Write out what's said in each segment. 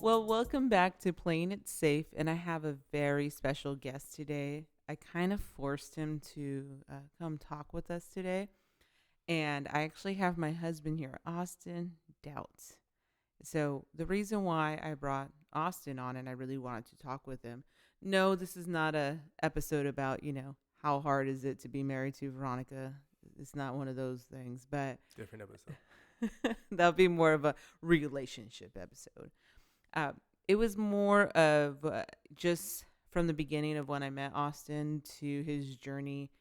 Well, welcome back to Playing It Safe, and I have a very special guest today. I kind of forced him to come talk with us today, and I actually have my husband here, Austin Daut. So, the reason why I brought Austin on and I really wanted to talk with him. No, this is not a episode about, how hard is it to be married to Veronica. It's not one of those things, but Different episode. that'll be more of a relationship episode. Uh, it was more of just from the beginning of when I met Austin to his journey,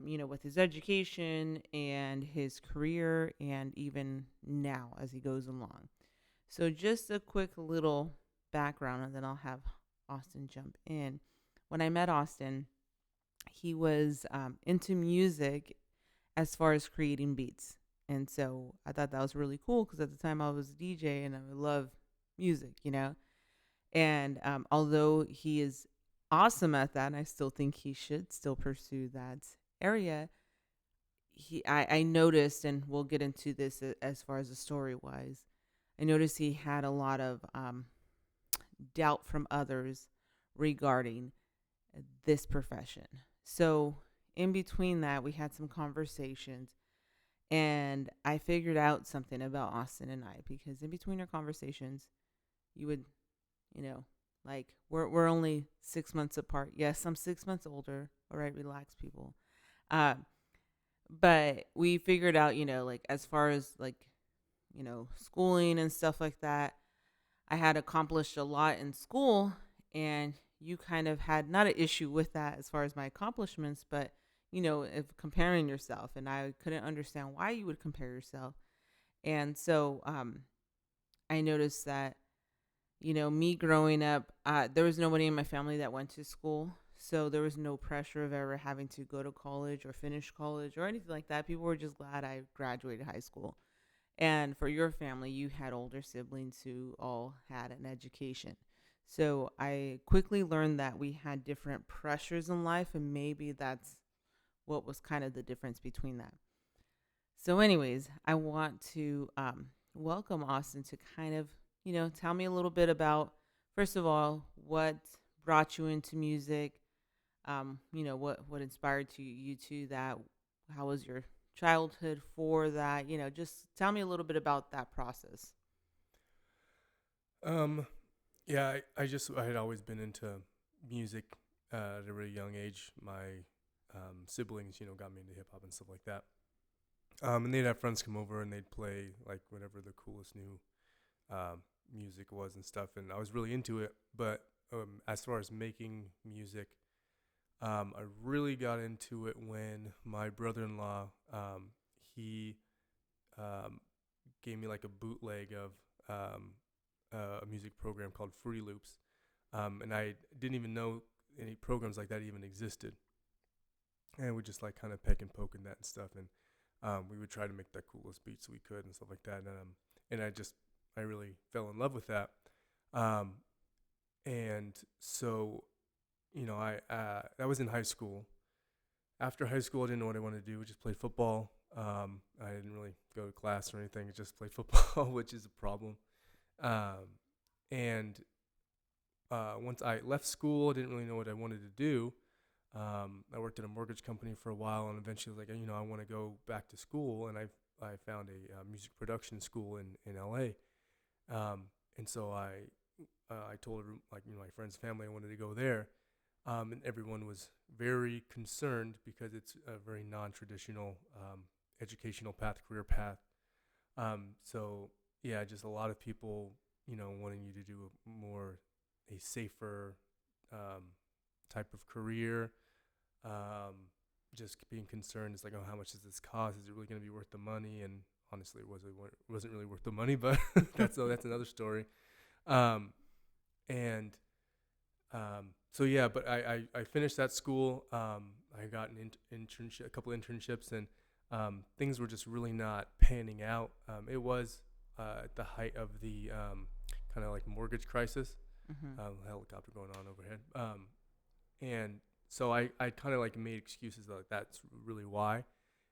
with his education and his career, and even now as he goes along. So, just a quick little background, and then I'll have Austin jump in. When I met Austin, he was into music as far as creating beats. And so I thought that was really cool because at the time I was a DJ and I would love music. And although he is awesome at that, and I still think he should still pursue that area, I noticed, and we'll get into this as far as the story wise. I noticed he had a lot of doubt from others regarding this profession. So in between that, we had some conversations, and I figured out something about Austin and I because in between our conversations, you would you know, like we're only 6 months apart. Yes, I'm 6 months older. All right, relax, people. Uh, but we figured out, like as far as like, schooling and stuff like that, I had accomplished a lot in school, and you kind of had not an issue with that as far as my accomplishments, but if comparing yourself, and I couldn't understand why you would compare yourself, and so I noticed that me growing up, there was nobody in my family that went to school. So there was no pressure of ever having to go to college or finish college or anything like that. People were just glad I graduated high school. And for your family, you had older siblings who all had an education. So I quickly learned that we had different pressures in life, and maybe that's what was kind of the difference between that. So, anyways, I want to welcome Austin to kind of, tell me a little bit about, first of all, what brought you into music. What inspired you to that. How was your childhood for that? Just tell me a little bit about that process. Um, yeah, I had always been into music at a really young age. My siblings, got me into hip hop and stuff like that. And they'd have friends come over and they'd play like whatever the coolest new music was and stuff. And I was really into it. But as far as making music, I really got into it when my brother-in-law, he um, gave me like a bootleg of a music program called Fruity Loops, and I didn't even know any programs like that even existed. And we just like kind of peck and poke in that and stuff, and we would try to make the coolest beats we could and stuff like that. And I really fell in love with that. Um, and so I that was in high school. After high school, I didn't know what I wanted to do. We just played football. I didn't really go to class or anything. I just played football, which is a problem. Um, and Once I left school, I didn't really know what I wanted to do. I worked at a mortgage company for a while, and eventually, like I want to go back to school, and I found a music production school in LA. And so I told like my friends, family, I wanted to go there, and everyone was very concerned because it's a very non-traditional educational path, career path. So yeah, just a lot of people, wanting you to do a safer um, type of career. Um, just being concerned, it's like, oh, how much does this cost? Is it really going to be worth the money? And honestly, wasn't really worth the money, but that's another story. Um, and So yeah, but I finished that school. I got an internship, a couple internships, and things were just really not panning out. It was at the height of the kind of like mortgage crisis, Hmm. helicopter going on overhead. And so I kind of like made excuses like that's really why,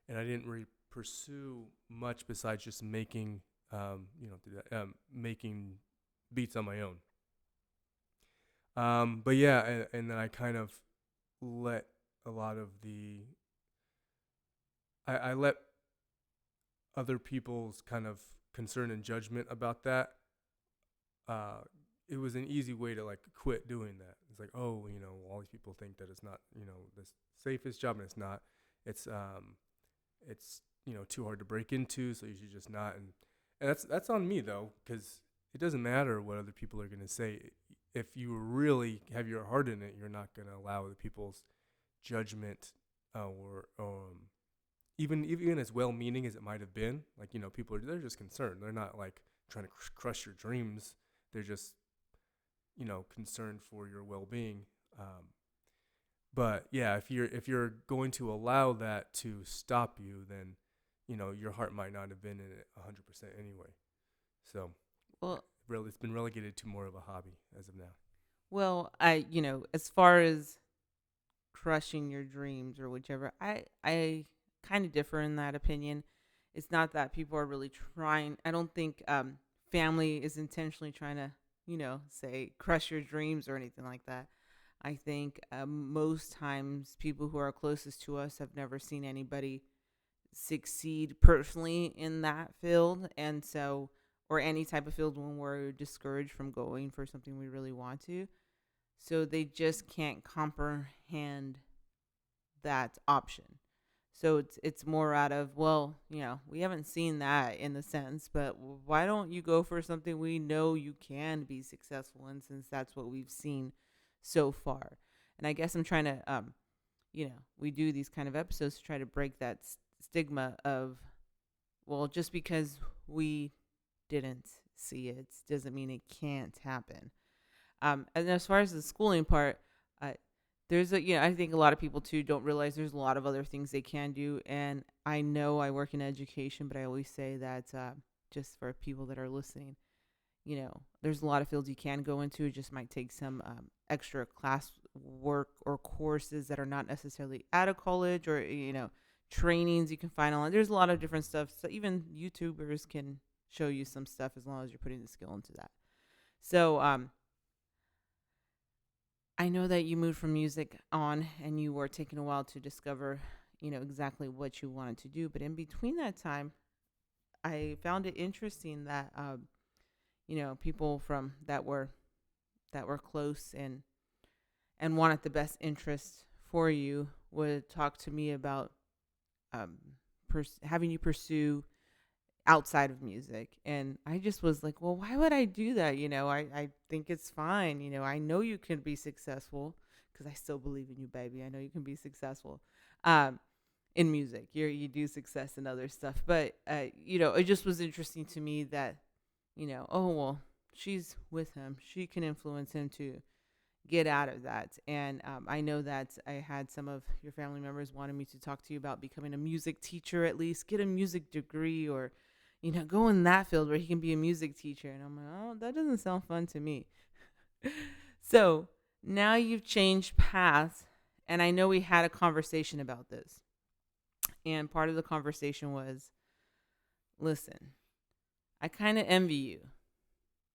and I didn't really pursue much besides just making making beats on my own. But yeah, and then I kind of let a lot of I let other people's kind of concern and judgment about that. Uh, it was an easy way to like quit doing that. It's like, oh, all these people think that it's not, the safest job, and it's not. It's too hard to break into, so you should just not. And that's on me though, because it doesn't matter what other people are gonna say. If you really have your heart in it, you're not gonna allow other people's judgment, or even as well-meaning as it might have been. Like, people they're just concerned. They're not like trying to crush your dreams. They're just concerned for your well-being. But yeah, if you're going to allow that to stop you, then your heart might not have been in it 100% anyway. So Well, really, it's been relegated to more of a hobby as of now. as far as crushing your dreams or whichever, I kind of differ in that opinion. It's not that people are really trying. I don't think family is intentionally trying to, say crush your dreams or anything like that. I think most times people who are closest to us have never seen anybody succeed personally in that field, and so, or any type of field, when we're discouraged from going for something we really want to. So they just can't comprehend that option. So it's more out of, well, we haven't seen that in the sense, but why don't you go for something we know you can be successful in, since that's what we've seen so far. And I guess I'm trying to we do these kind of episodes to try to break that stigma of, well, just because we didn't see it doesn't mean it can't happen. And as far as the schooling part, there's I think a lot of people too don't realize there's a lot of other things they can do. And I know I work in education, but I always say that just for people that are listening, there's a lot of fields you can go into. It just might take some extra class work or courses that are not necessarily out of college, or trainings you can find online. There's a lot of different stuff. So even YouTubers can show you some stuff as long as you're putting the skill into that. So I know that you moved from music on, and you were taking a while to discover, exactly what you wanted to do. But in between that time, I found it interesting that, people from that were close and wanted the best interest for you would talk to me about um, having you pursue outside of music. And I just was like, well, why would I do that? I think it's fine. I know you can be successful, because I still believe in you, baby. I know you can be successful um, in music. You do success in other stuff. But, it just was interesting to me that, oh, well, she's with him. She can influence him to get out of that. And I know that I had some of your family members wanted me to talk to you about becoming a music teacher, at least get a music degree, or go in that field where he can be a music teacher. And I'm like, oh, that doesn't sound fun to me. So now you've changed paths, and I know we had a conversation about this. And part of the conversation was, listen, I kind of envy you.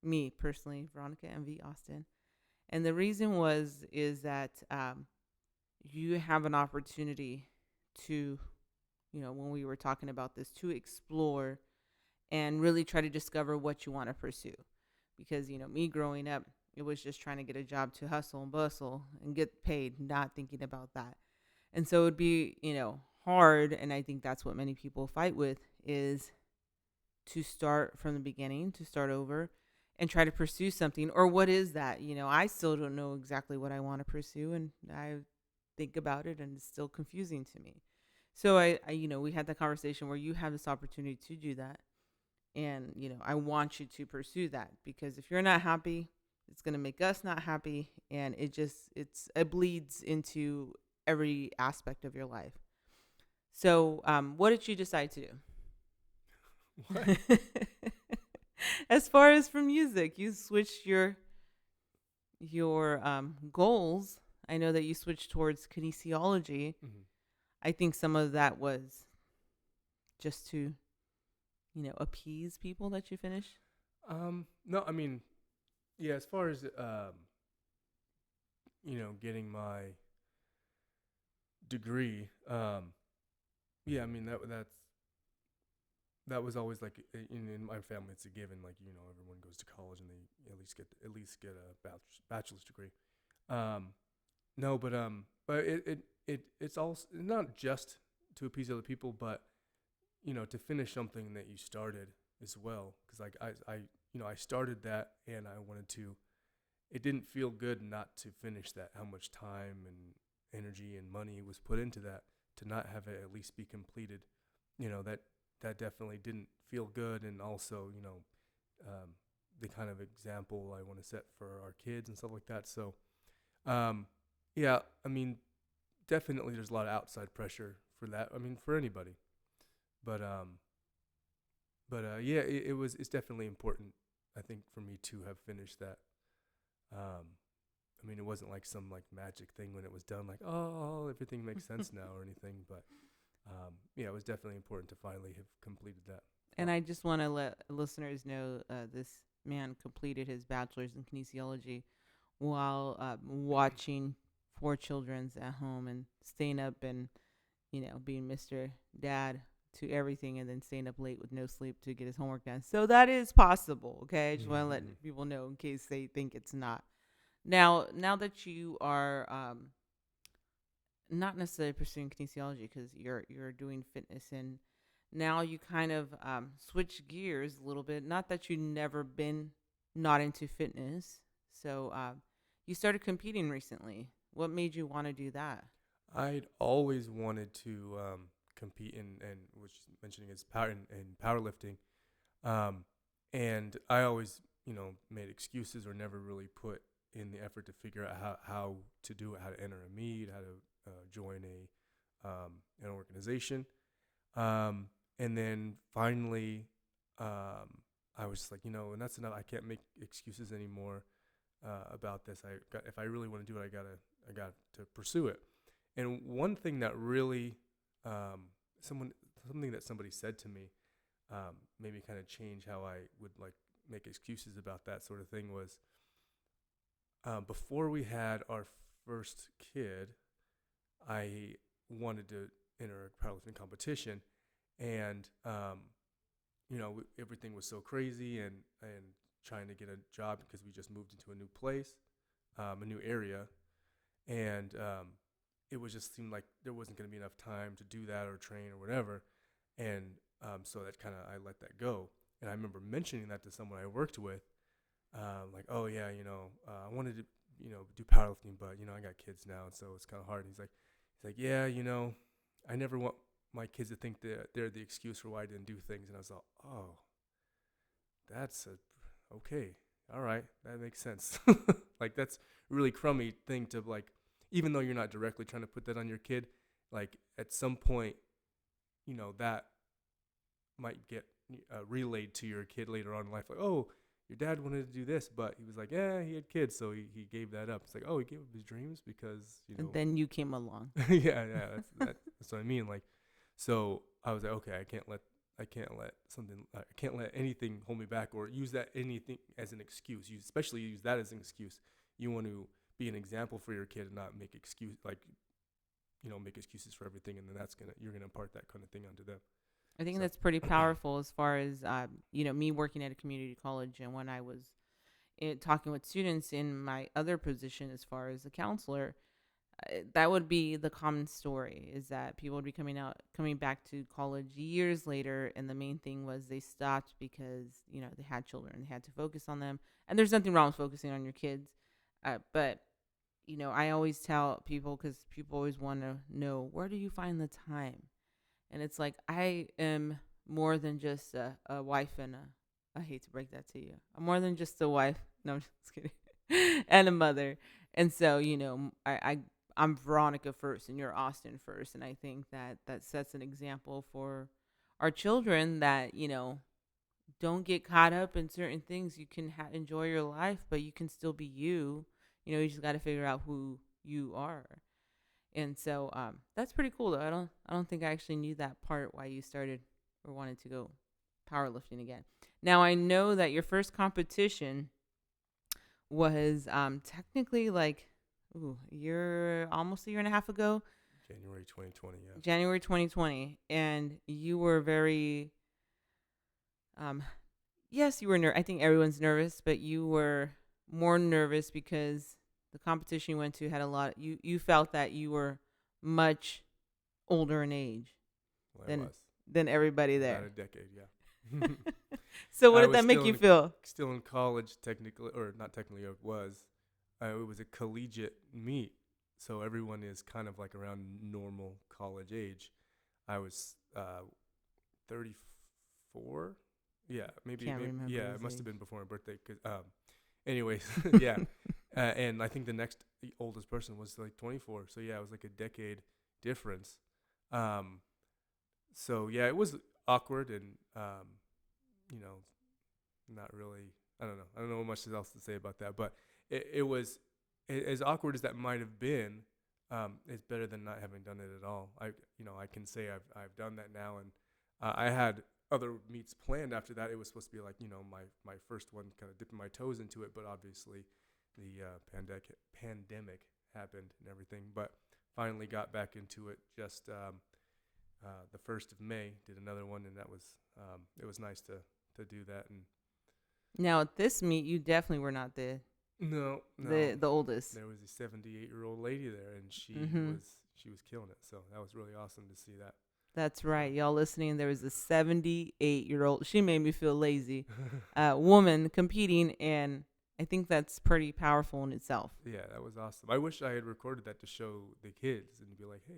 Me personally, Veronica, envy Austin. And the reason is that you have an opportunity to, when we were talking about this, to explore and really try to discover what you want to pursue. Because, me growing up, it was just trying to get a job to hustle and bustle and get paid, not thinking about that. And so it would be, hard. And I think that's what many people fight with, is to start from the beginning, to start over and try to pursue something. Or what is that? I still don't know exactly what I want to pursue. And I think about it, and it's still confusing to me. So we had that conversation where you have this opportunity to do that. And, I want you to pursue that, because if you're not happy, it's going to make us not happy. And it bleeds into every aspect of your life. So, what did you decide to What? do? As far as for music, you switched your goals. I know that you switched towards kinesiology. Mhm. I think some of that was just to, appease people that you finished. No, I mean, yeah, as far as getting my degree, yeah, I mean that was always like in my family it's a given. Like everyone goes to college and they at least get a bachelor's degree. Um, no, but it's also not just to appease other people, but to finish something that you started as well. Because like I started that and I wanted to. It didn't feel good not to finish that. How much time and energy and money was put into that to not have it at least be completed. That definitely didn't feel good, and also um, the kind of example I want to set for our kids and stuff like that. So um, yeah, I mean, definitely there's a lot of outside pressure for that. I mean, for anybody, but yeah, it's definitely important. I think for me to have finished that. Um, I mean, it wasn't like some like magic thing when it was done, like oh everything makes sense now or anything. But yeah, it was definitely important to finally have completed that. And I just want to let listeners know this man completed his bachelor's in kinesiology while watching four children's at home and staying up and being Mr. Dad to everything, and then staying up late with no sleep to get his homework done. So that is possible. Okay, I just want to Mm-hmm. let people know in case they think it's not. Now that you are not necessarily pursuing kinesiology because you're doing fitness, and now you kind of switch gears a little bit. Not that you never been not into fitness, so you started competing recently. What made you want to do that? I'd always wanted to compete in which mentioning is in powerlifting, um, and I always made excuses or never really put in the effort to figure out how to do it, how to enter a meet, how to join an organization, and then finally I was just like and that's enough. I can't make excuses anymore about this. If I really want to do it, I got to pursue it. And one thing that really, someone something that somebody said to me, made me kind of change how I would like make excuses about that sort of thing was before we had our first kid, I wanted to enter a powerlifting competition, and everything was so crazy, and trying to get a job because we just moved into a new place, a new area, and it was just seemed like there wasn't going to be enough time to do that or train or whatever, and so that kind of I let that go. And I remember mentioning that to someone I worked with, like, oh yeah, I wanted to do powerlifting, but I got kids now, and so it's kind of hard. And he's like, yeah, I never want my kids to think that they're the excuse for why I didn't do things. And I was like, oh, that's okay, all right, that makes sense. Like that's a really crummy thing to like, even though you're not directly trying to put that on your kid, like at some point, that might get relayed to your kid later on in life. Like, oh, your dad wanted to do this, but he was like, yeah, he had kids, so he gave that up. It's like, oh, he gave up his dreams because And then you came along. yeah, that's what I mean. Like, so I was like, okay, I can't let anything hold me back or use that anything as an excuse. You especially use that as an excuse. You want to be an example for your kid and not make excuses for everything, and then you're gonna impart that kind of thing onto them. I think So, that's pretty powerful as far as me working at a community college, and when I was talking with students in my other position as far as a counselor, that would be the common story, is that people would be coming back to college years later, and the main thing was they stopped because they had children, they had to focus on them, and there's nothing wrong with focusing on your kids, but I always tell people, because people always want to know, where do you find the time? And it's like, I am more than just a wife and I hate to break that to you, I'm more than just a wife. No, I'm just kidding. And a mother. And so, I'm Veronica first and you're Austin first. And I think that sets an example for our children that, don't get caught up in certain things. You can enjoy your life, but you can still be you. You just got to figure out who you are. And so that's pretty cool though. I don't think I actually knew that part, why you started or wanted to go powerlifting again. Now I know that your first competition was technically like almost a year and a half ago, January 2020. Yeah. January 2020, and you were very um yes, you were I think everyone's nervous, but you were more nervous because the competition you went to had a lot. You felt that you were much older in age Well, I than was everybody about a there. decade. Yeah. So what I did was that make still you in feel? still in college technically, or not technically. It was a collegiate meet, so everyone is kind of like around normal college age. I was 34. Yeah, Can't maybe remember yeah, it his must have age. been before my birthday. Anyways, yeah, and I think the oldest person was like 24. So yeah, it was like a decade difference. Um, so yeah, it was awkward and you know, not really. I don't know. I don't know much else to say about that, but it was as awkward as that might have been. It's better than not having done it at all. I can say I've done that now, and I had other meets planned after that. It was supposed to be like my first one, kind of dipping my toes into it, but obviously the pandemic happened and everything. But finally got back into it just the 1st of May. Did another one, and that was it was nice to do that. And Now at this meet, you definitely were not no, the oldest. there was a 78-year-old lady there, and Mm-hmm. she was killing it. So that was really awesome to see that. That's So right, y'all listening. There was a 78-year-old. She made me feel lazy. Woman competing, and I think that's pretty powerful in itself. yeah, that was awesome. I wish I had recorded that to show the kids and be like, hey,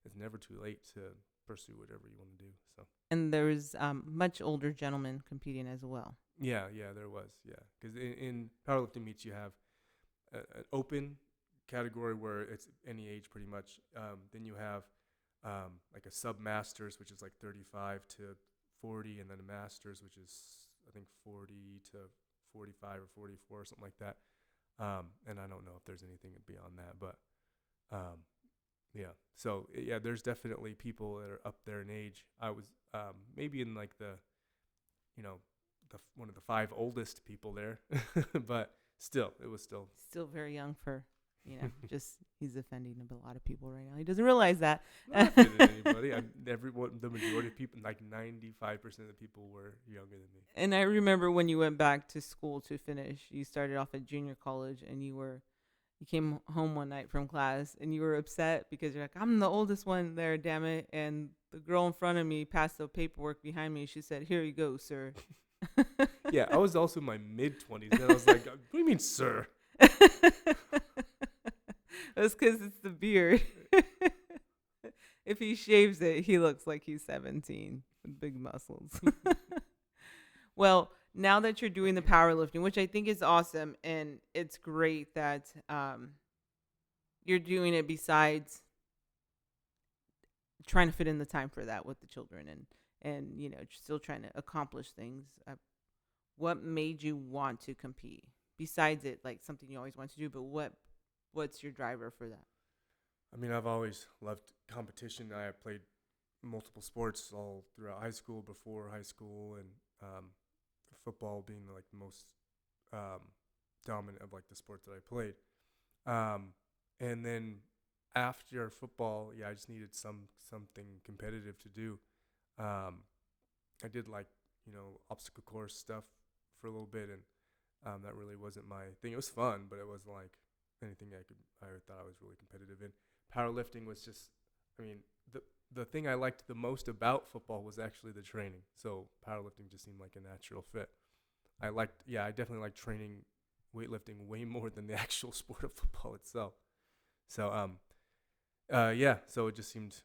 it's never too late to pursue whatever you want to do. So And there was much older gentlemen competing as well. yeah, there was, yeah, because in powerlifting meets you have an open category where it's any age pretty much. Then you have like a sub masters, which is like 35 to 40, and then a masters, which is I think 40 to 45 or 44 or something like that. And I don't know if there's anything beyond that, but um, yeah. So yeah, there's definitely people that are up there in age. I was maybe in like you know one of the five oldest people there, but still, it was still. Still very young for, just he's offending a lot of people right now. He doesn't realize that. I'm not offending anybody. The majority of people, like 95% of the people, were younger than me. And I remember when you went back to school to finish, you started off at junior college and you came home one night from class and you were upset because you're like, I'm the oldest one there, damn it. And the girl in front of me passed the paperwork behind me. She said, here you go, sir. Yeah, I was also in my mid-20s, and I was like, what do you mean, sir? That's because it's the beard. If he shaves it, he looks like he's 17 with big muscles. Well, now that you're doing the powerlifting, which I think is awesome, and it's great that you're doing it besides trying to fit in the time for that with the children and still trying to accomplish things. What made you want to compete besides it, like something you always want to do? But what's your driver for that? I mean, I've always loved competition. I played multiple sports all throughout high school, before high school, and football being like the most um, dominant of like the sports that I played. And then after football, yeah, I just needed something competitive to do. I did like obstacle course stuff for a little bit, and that really wasn't my thing. It was fun, but it wasn't like anything I thought I was really competitive in. Powerlifting was just, I mean, the thing I liked the most about football was actually the training. So powerlifting just seemed like a natural fit. I definitely liked training weightlifting way more than the actual sport of football itself. So yeah, so it just seemed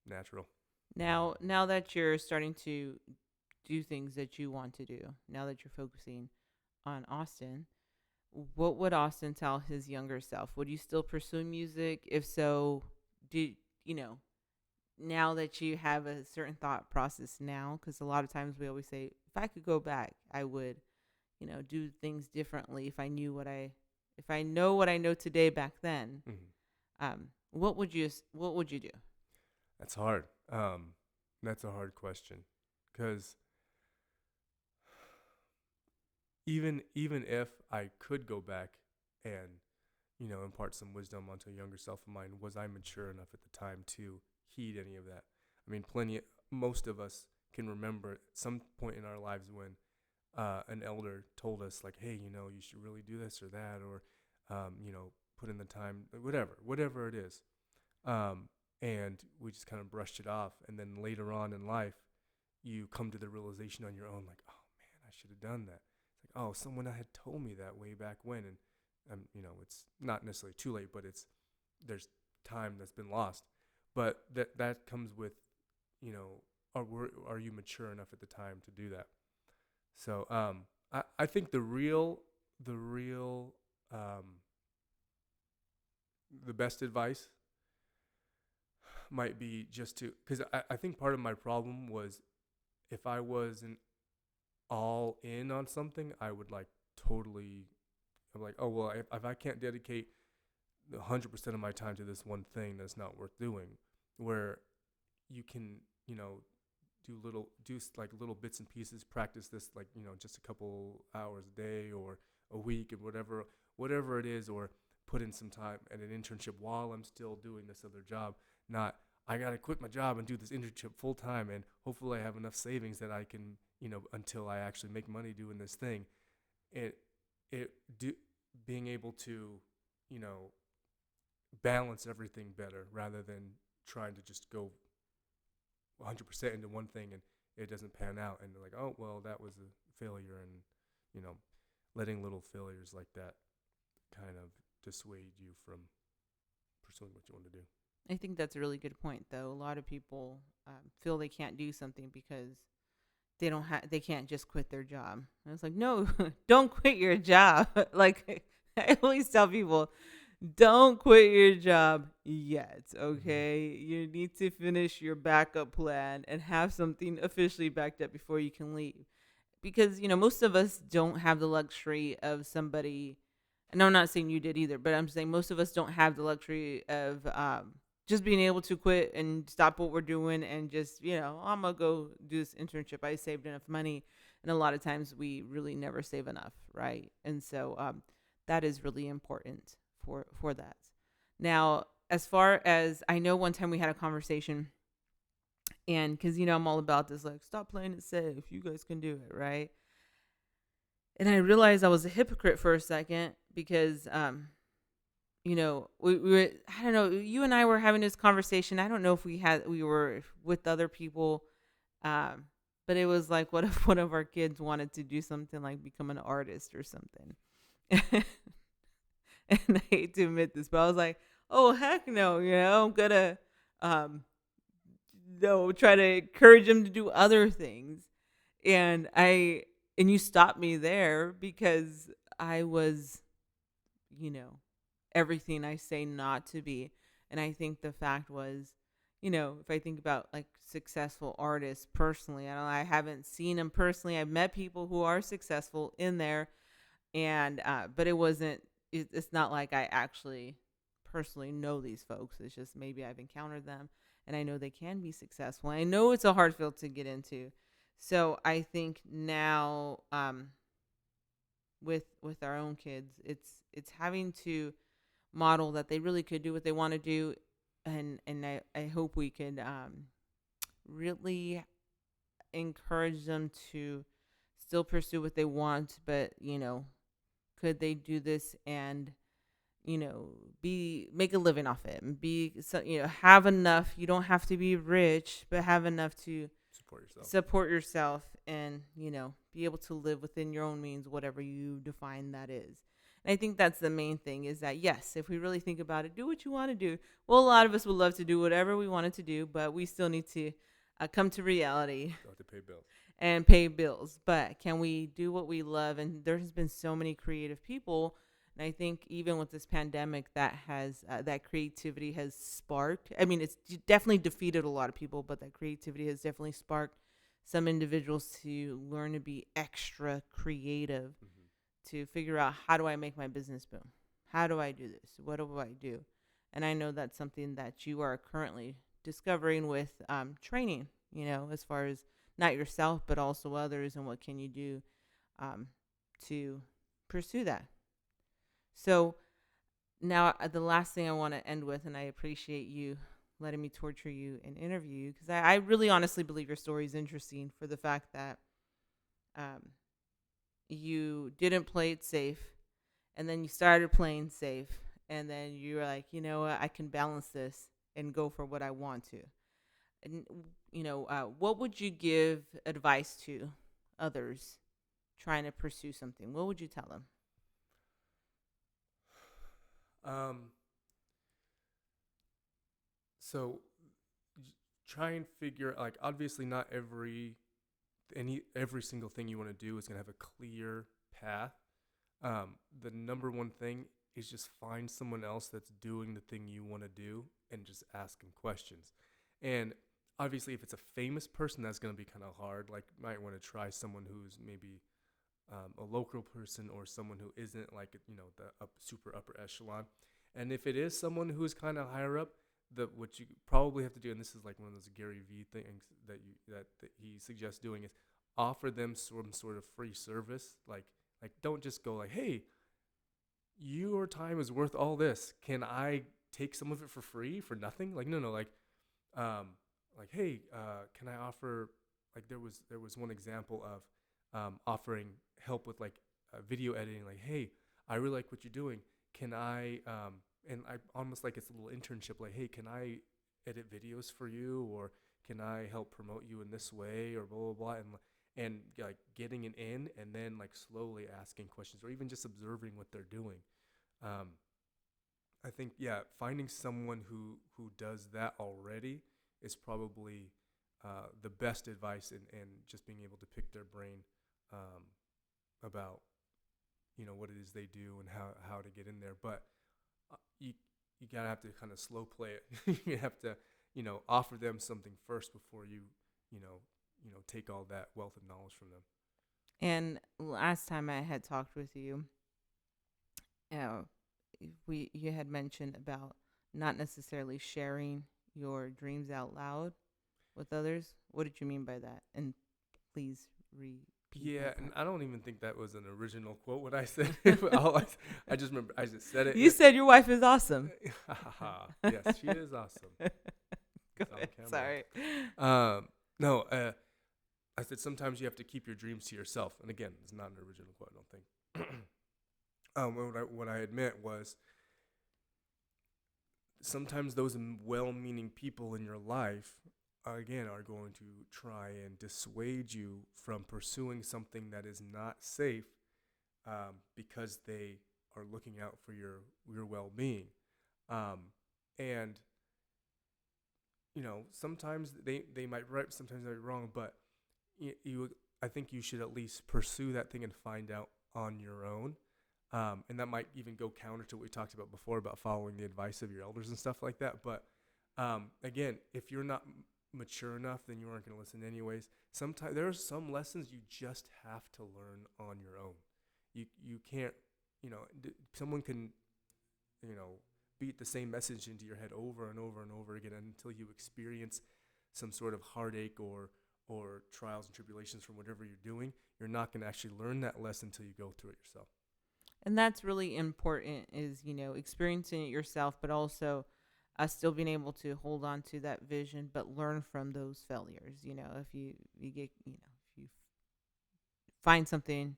natural. Now that you're starting to do things that you want to do, now that you're focusing on Austin, what would Austin tell his younger self? Would you still pursue music? If so, do you know now that you have a certain thought process now? Because a lot of times we always say, if I could go back, I would, do things differently. If I know what I know today back then, what would you do? That's hard. That's a hard question, because even if I could go back and impart some wisdom onto a younger self of mine, was I mature enough at the time to heed any of that? I mean, most of us can remember at some point in our lives when an elder told us like, hey, you should really do this or that, or put in the time, whatever it is, and we just kind of brushed it off. And then later on in life, you come to the realization on your own, like, oh man, I should have done that. It's like, oh, someone had told me that way back when, and it's not necessarily too late, but there's time that's been lost. But that comes with, are you mature enough at the time to do that? So I think the best advice might be just to, because I think part of my problem was, if I wasn't all in on something, I would like totally, I'm like, oh, well, if I can't dedicate 100% of my time to this one thing, that's not worth doing. Where you can, do like little bits and pieces, practice this, like, just a couple hours a day or a week, and whatever it is, or put in some time at an internship while I'm still doing this other job. Not, I got to quit my job and do this internship full time, and hopefully I have enough savings that I can, until I actually make money doing this thing. It do being able to, balance everything better, rather than trying to just go 100% into one thing and it doesn't pan out, and they're like, oh, well, that was a failure. And letting little failures like that kind of dissuade you from pursuing what you want to do. I think that's a really good point, though. A lot of people feel they can't do something because they can't just quit their job. And it's like, no, don't quit your job. Like, I always tell people, don't quit your job yet, okay? You need to finish your backup plan and have something officially backed up before you can leave. Because, most of us don't have the luxury of somebody, and I'm not saying you did either, but I'm saying most of us don't have the luxury of just being able to quit and stop what we're doing and just, I'm going to go do this internship. I saved enough money. And a lot of times we really never save enough, right? And so that is really important for that. Now, as far as I know, one time we had a conversation, and because I'm all about this, like, stop playing it safe, you guys can do it, right? And I realized I was a hypocrite for a second, because we were, I don't know, you and I were having this conversation. I don't know if we were with other people, but it was like, what if one of our kids wanted to do something like become an artist or something? And I hate to admit this, but I was like, oh, heck no, I'm going to try to encourage them to do other things. And you stopped me there, because I was, everything I say not to be. And I think the fact was, if I think about like successful artists personally, I haven't seen them personally. I've met people who are successful in there, and but it's not like I actually personally know these folks. It's just maybe I've encountered them and I know they can be successful. I know it's a hard field to get into. So I think now with our own kids, it's having to model that they really could do what they want to do, and I hope we could really encourage them to still pursue what they want, but could they do this and make a living off it, and have enough. You don't have to be rich, but have enough to support yourself, and be able to live within your own means, whatever you define that is. And I think that's the main thing, is that, yes, if we really think about it, do what you want to do. Well, a lot of us would love to do whatever we wanted to do, but we still need to come to reality. Have to pay bills. And pay bills. But can we do what we love? And there's been so many creative people, and I think even with this pandemic, that has that creativity has sparked. I mean, it's definitely defeated a lot of people, but that creativity has definitely sparked some individuals to learn to be extra creative, to figure out, how do I make my business boom? How do I do this? What do I do? And I know that's something that you are currently discovering with training, as far as not yourself, but also others, and what can you do to pursue that. So now, the last thing I want to end with, and I appreciate you letting me torture you and interview you, because I really honestly believe your story is interesting for the fact that um, you didn't play it safe, and then you started playing safe, and then you were like, you know what, I can balance this and go for what I want to. And what would you give advice to others trying to pursue something? What would you tell them? Um, so try and figure, like, obviously not every single thing you want to do is gonna have a clear path. The number one thing is just find someone else that's doing the thing you want to do and just ask them questions. And obviously, if it's a famous person, that's going to be kind of hard. Like, you might want to try someone who's maybe a local person or someone who isn't like, the super upper echelon. And if it is someone who is kind of higher up, what you probably have to do, and this is like one of those Gary Vee things that he suggests doing, is offer them some sort of free service. Like, don't just go like, hey, your time is worth all this. Can I take some of it for free for nothing? Like, no, um, hey, can I offer, like, there was one example of offering help with like video editing. Like, hey, I really like what you're doing. Can I, and I almost like it's a little internship. Like, hey, can I edit videos for you, or can I help promote you in this way, or blah blah blah, and like getting it in, and then like slowly asking questions, or even just observing what they're doing. Um, I think, yeah, finding someone who does that already is probably the best advice, and just being able to pick their brain um, about what it is they do and how to get in there. But you gotta have to kind of slow play it. You have to offer them something first before you know take all that wealth of knowledge from them. And last time I had talked with you, uh, we you had mentioned about not necessarily sharing your dreams out loud with others. What did you mean by that? And please repeat Yeah, that and part. I don't even think that was an original quote. What I said, I just remember I just said it. You said your wife is awesome. Yes, she is awesome. Go It's on ahead. camera. Sorry. No, I said sometimes you have to keep your dreams to yourself. And again, it's not an original quote, I don't think. What I had meant was sometimes those well-meaning people in your life, again, are going to try and dissuade you from pursuing something that is not safe, because they are looking out for your well-being. Um, and sometimes they might be right, sometimes they might be wrong, but I think you should at least pursue that thing and find out on your own. And that might even go counter to what we talked about before about following the advice of your elders and stuff like that. But again, if you're not mature enough, then you aren't going to listen anyways. Sometimes there are some lessons you just have to learn on your own. You can't, someone can, you know, beat the same message into your head over and over and over again until you experience some sort of heartache or trials and tribulations from whatever you're doing. You're not going to actually learn that lesson until you go through it yourself. And that's really important is, experiencing it yourself, but also still being able to hold on to that vision, but learn from those failures. If you get, if you find something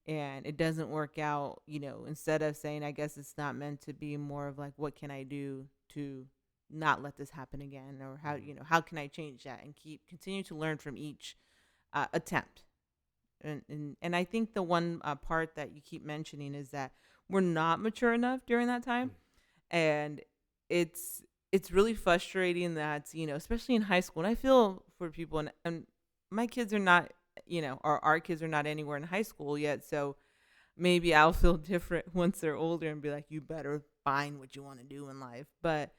and it doesn't work out, instead of saying, I guess it's not meant to be, more of like, what can I do to not let this happen again? Or how, Mm-hmm. how can I change that and continue to learn from each attempt? And I think the one part that you keep mentioning is that we're not mature enough during that time, and it's it's really frustrating that especially in high school. And I feel for people, and my kids are not, or our kids are not anywhere in high school yet, so maybe I'll feel different once they're older and be like, you better find what you want to do in life. But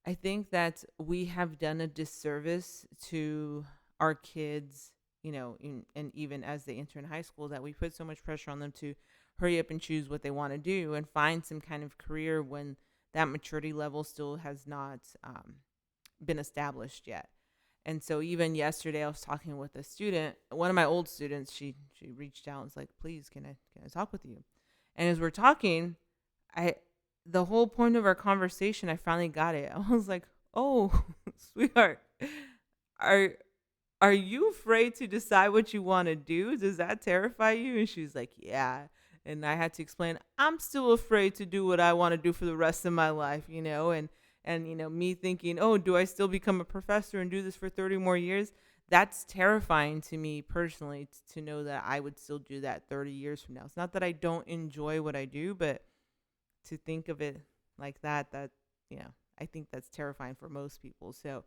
I think that we have done a disservice to our kids, and even as they enter in high school, that we put so much pressure on them to hurry up and choose what they want to do and find some kind of career when that maturity level still has not been established yet. And so even yesterday, I was talking with a student, one of my old students. She reached out and was like, "Please, can I talk with you?" And as we're talking, I the whole point of our conversation, I finally got it. I was like, "Oh, sweetheart, are are you afraid to decide what you want to do? Does that terrify you?" And she's like, "Yeah." And I had to explain, I'm still afraid to do what I want to do for the rest of my life, and me thinking, "Oh, do I still become a professor and do this for 30 more years?" That's terrifying to me personally, to know that I would still do that 30 years from now. It's not that I don't enjoy what I do, but to think of it like that, I think that's terrifying for most people. So,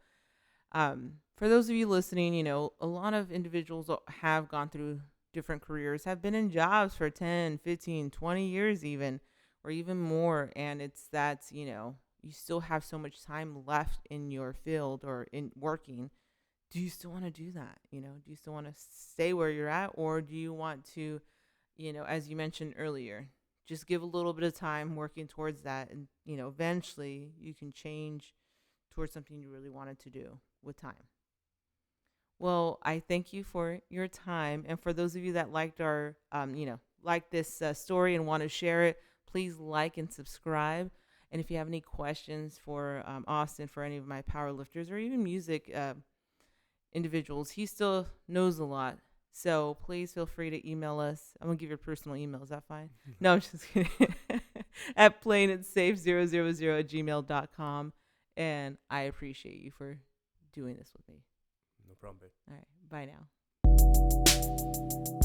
for those of you listening, a lot of individuals have gone through different careers, have been in jobs for 10, 15, 20 years even, or even more. And it's that, you still have so much time left in your field or in working. Do you still want to do that? Do you still want to stay where you're at, or do you want to, as you mentioned earlier, just give a little bit of time working towards that, and eventually you can change towards something you really wanted to do with time. Well, I thank you for your time, and for those of you that liked our, like this story and want to share it, please like and subscribe. And if you have any questions for Austin, for any of my power lifters, or even music individuals, he still knows a lot. So please feel free to email us. I'm gonna give your personal email. Is that fine? No, I'm just kidding. At plainandsafe000 at gmail.com. And I appreciate you for doing this with me. No problem, babe. All right. Bye now.